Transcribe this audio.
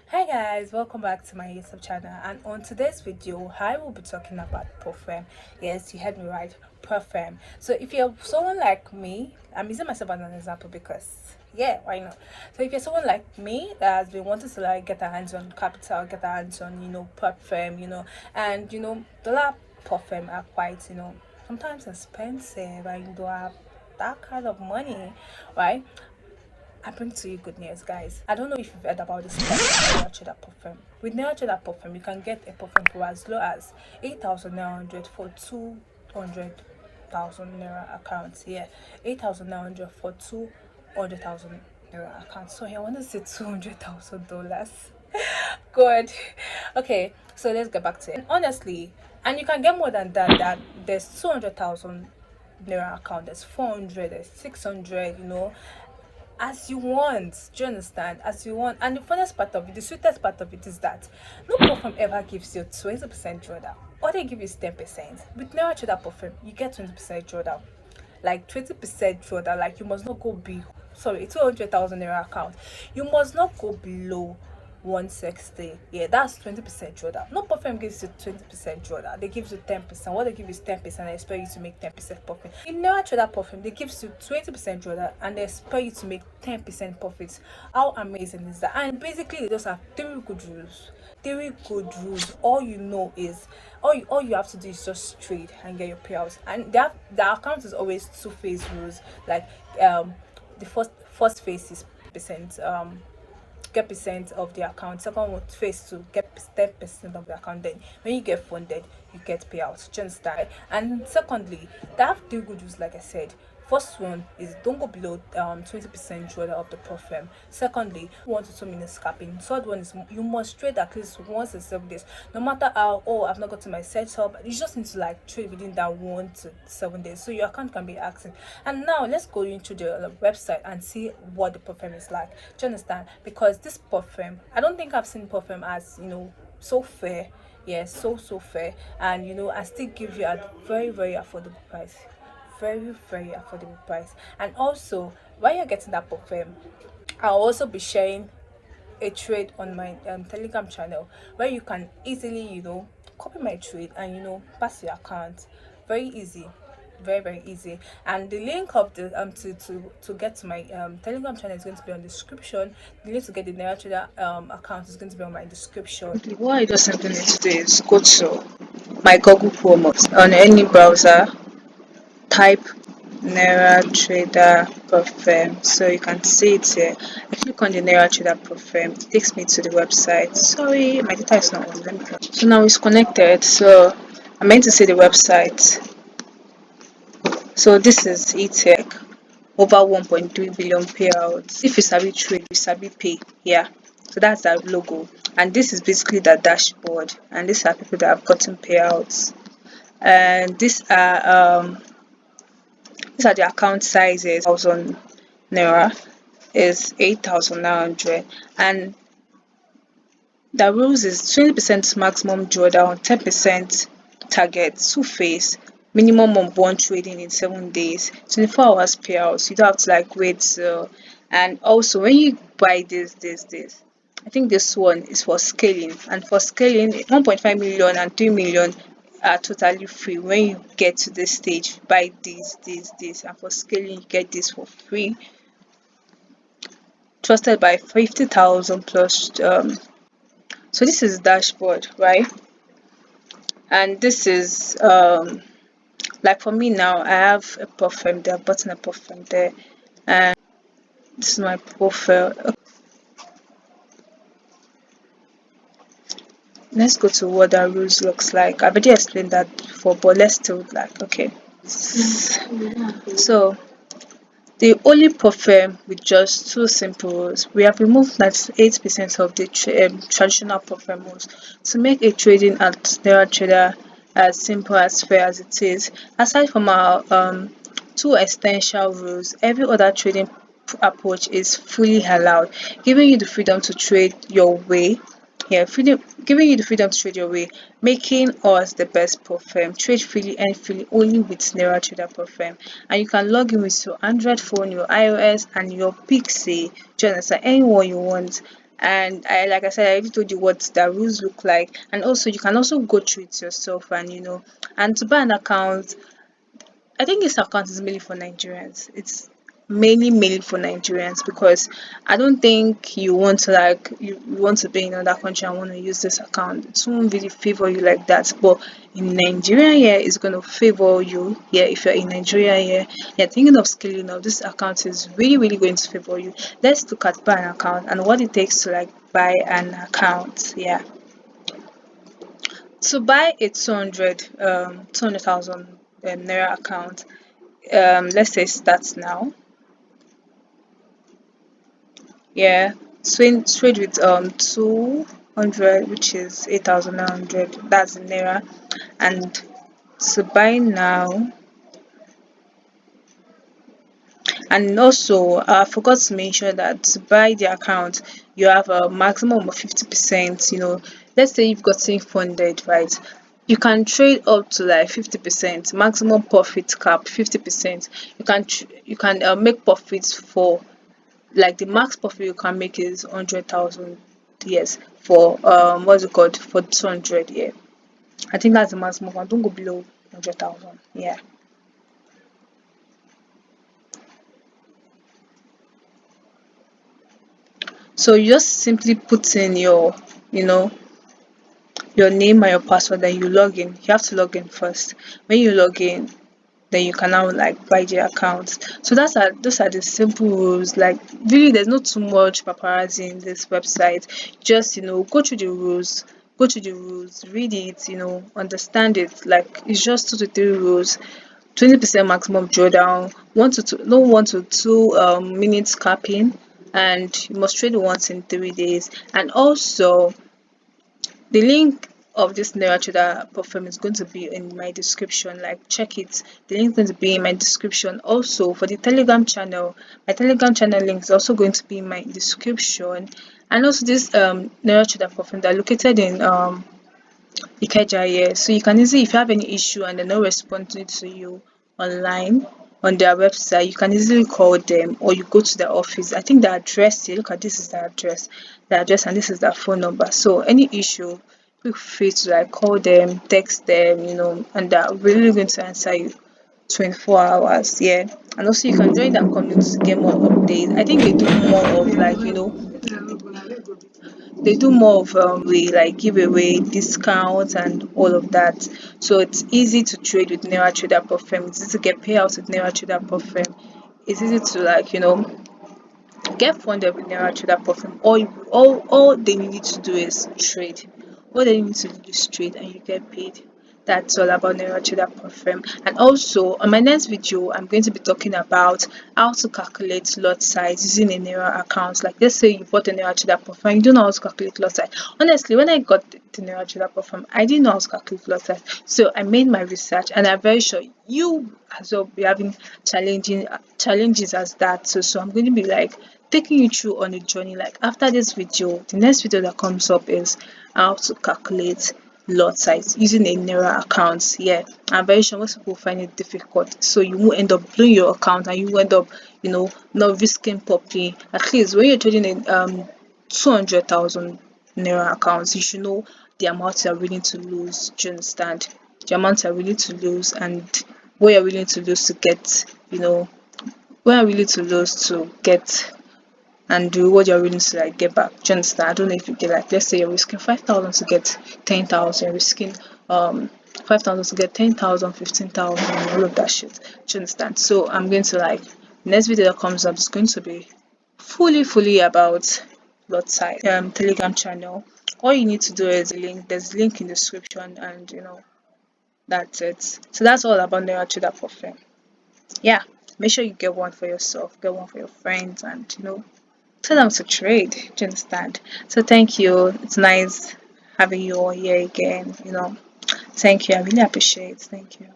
Hi guys, welcome back to my YouTube channel, and on today's video I will be talking about propfirm. Yes, you heard me right, propfirm. So if you're someone like me, I'm using myself as an example because yeah, why not? So if you're someone like me that has been wanting to like get a hands on capital, get a hands on propfirm, and dollar propfirm are quite sometimes expensive, and you don't have that kind of money, right? I bring to you good news, guys. I don't know if you've heard about this Naira Trader perfume. With Naira Trader perfume, you can get a perfume for as low as 8,900 for 200,000 naira accounts. Yeah, 8,900 for 200,000 naira accounts. So I want to say $200,000. Good. Okay, so let's get back to it. And honestly, and you can get more than that. That there's 200,000 naira account. There's 400. There's 600. As you want. Do you understand? As you want. And the funniest part of it, the sweetest part of it is that no platform ever gives you 20% drawdown. All they give you is 10%. With Naira Trader Perfume, you get 20% drawdown. Like 20% drawdown. Like you must not go be sorry, 200,000 naira account. You must not go below 160. Yeah, that's 20% drawdown. No perfume gives you 20% drawdown. They give you 10%. What they give is 10%. I expect you to make 10% profit. In Naira Trader perfume, they give you 20% drawdown and they expect you to make 10% profits. How amazing is that? And basically, they just have three good rules. Three good rules. All you have to do is just trade and get your payouts. And the account is always two-phase rules. Like the first phase is percent get percent of the account. Second one phase to get 10% of the account. Then when you get funded, you get payouts. Do you understand? And secondly, they have three good rules, like I said. First one is don't go below 20% drawdown of the profit. Secondly, 1 to 2 minutes scalping. Third one is you must trade at least once in 7 days. No matter how I've not gotten my setup, you just need to like trade within that 1 to 7 days. So your account can be active. And now let's go into the website and see what the perfume is like. Do you understand? Because this perfume, I don't think I've seen perfume as so fair. Yes, so fair, and I still give you a very very affordable price, very affordable price. And also, while you're getting that perfume, I'll also be sharing a trade on my telegram channel where you can easily copy my trade and pass your account. Very easy, very easy. And the link of the to get to my telegram channel is going to be on the description. The link to get the Naira Trader account is going to be on my description. What I just simply need to do is go to my Google Chrome on any browser, type Naira Trader Profile. So you can see it here. I click on the Naira Trader Profile. It takes me to the website. Sorry, my data is not on. Let me go. So now it's connected. So I'm meant to see the website. So this is e-tech, over 1.3 billion payouts. If you sabi trade, you sabi pay. Yeah. So that's our logo. And this is basically the dashboard. And these are people that have gotten payouts. And these are the account sizes. 1,000 naira is 8,900. And the rules is 20% maximum drawdown, 10% target, two phase, minimum of one trading in 7 days, 24 hours payouts. You don't have to like wait. And also, when you buy this, I think this one is for scaling. And for scaling, 1.5 million and 3 million are totally free. When you get to this stage, buy this. And for scaling, you get this for free. Trusted by 50,000 plus. So this is dashboard, right? And this is like for me now, I have a perfume there, button a perfume there, and this is my profile. Let's go to what that rules looks like. I've already explained that before, but let's still like okay. So the only perfume with just two simple rules. We have removed 98% of the traditional perfume rules to make a trading at Naira Trader as simple as fair as it is. Aside from our two essential rules, every other trading approach is fully allowed, giving you the freedom to trade your way. Yeah, freedom, giving you the freedom to trade your way, making us the best perfume. Trade freely and freely only with Naira Trader perfume. And you can log in with your Android phone, your iOS, and your Pixie. Do you understand? Anyone you want. And like I said, I already told you what the rules look like, and also you can also go through it yourself, and and to buy an account, I think this account is mainly for Nigerians. It's mainly for Nigerians, because I don't think you want to, like, you want to be in another country and want to use this account. It won't really favor you like that. But in Nigeria, yeah, it's gonna favor you. Yeah, if you're in Nigeria, yeah, you're thinking of scaling up, this account is really going to favor you. Let's look at buy an account and what it takes to, like, buy an account. Yeah. To buy a 200,000 naira account, let's say starts now. Yeah, trade with 200, which is 8,900, that's in naira. And to buy now, and also I forgot to mention that to buy the account, you have a maximum of 50%. Let's say you've gotten funded, right? You can trade up to like 50%, maximum profit cap 50%. You can make profits for, like, the max profit you can make is 100,000. Yes, for what's it called, for 200. Yeah, I think that's the maximum one. Don't go below 100,000. Yeah. So you just simply put in you know your name and your password, then you log in. You have to log in first. When you log in, then you can now, like, buy the account. So those are the simple rules. Like, really, there's not too much paparazzi in this website. Just, go through the rules, read it, understand it. Like, it's just 2 to 3 rules. 20% maximum drawdown, 1 to 2, no 1 to 2 minutes capping, and you must trade once in 3 days. And also, the link of this naira trader platform is going to be in my description. Like, check it. The link is going to be in my description. Also, for the Telegram channel, my Telegram channel link is also going to be in my description. And also, this naira trader platform, they're located in Ikeja, yeah. So you can easily, if you have any issue and they're not responding to you online on their website, you can easily call them, or you go to their office. I think the address here, look at, this is the address, and this is their phone number. So any issue, feel free to, like, call them, text them, and they're really going to answer you 24 hours. Yeah. And also, you can join their community to get more updates. I think they do more of, like, they do more of we like giveaway discounts and all of that. So it's easy to trade with naira trader platform. It's easy to get payouts with naira trader platform. It's easy to, like, get funded with naira trader platform. All they need to do is trade. All they need to do is trade, and you get paid. That's all about naira trader platform. And also, on my next video, I'm going to be talking about how to calculate lot size using a naira account. Like, let's say you bought a naira trader platform, you don't know how to calculate lot size. Honestly, when I got the naira trader platform, I didn't know how to calculate lot size. So I made my research, and I'm very sure you as well be having challenging challenges as that. So I'm going to be, like, taking you through on a journey. Like, after this video, the next video that comes up is how to calculate lot size using a naira account. Yeah, I'm very sure most people find it difficult, so you won't end up blowing your account, and you end up, not risking properly. At least when you're trading in 200,000 naira accounts, you should know the amount you're willing to lose. Do you understand? The amount you're willing to lose, and what you're willing to lose to get, what you're willing to lose to get, and do what you're willing to, like, get back. Do you understand? I don't know if you get, like, let's say you're risking 5,000 to get 10,000, you're risking 5,000 to get 10,000, 15,000, and all of that shit. Do you understand? So I'm going to, like, next video that comes up is going to be fully about lot size. Telegram channel. All you need to do is there's a link in the description, and that's it. So that's all about Naira Trader Profile. Yeah. Make sure you get one for yourself, get one for your friends, and tell them to trade. Do you understand? So thank you. It's nice having you all here again. Thank you. I really appreciate it. Thank you.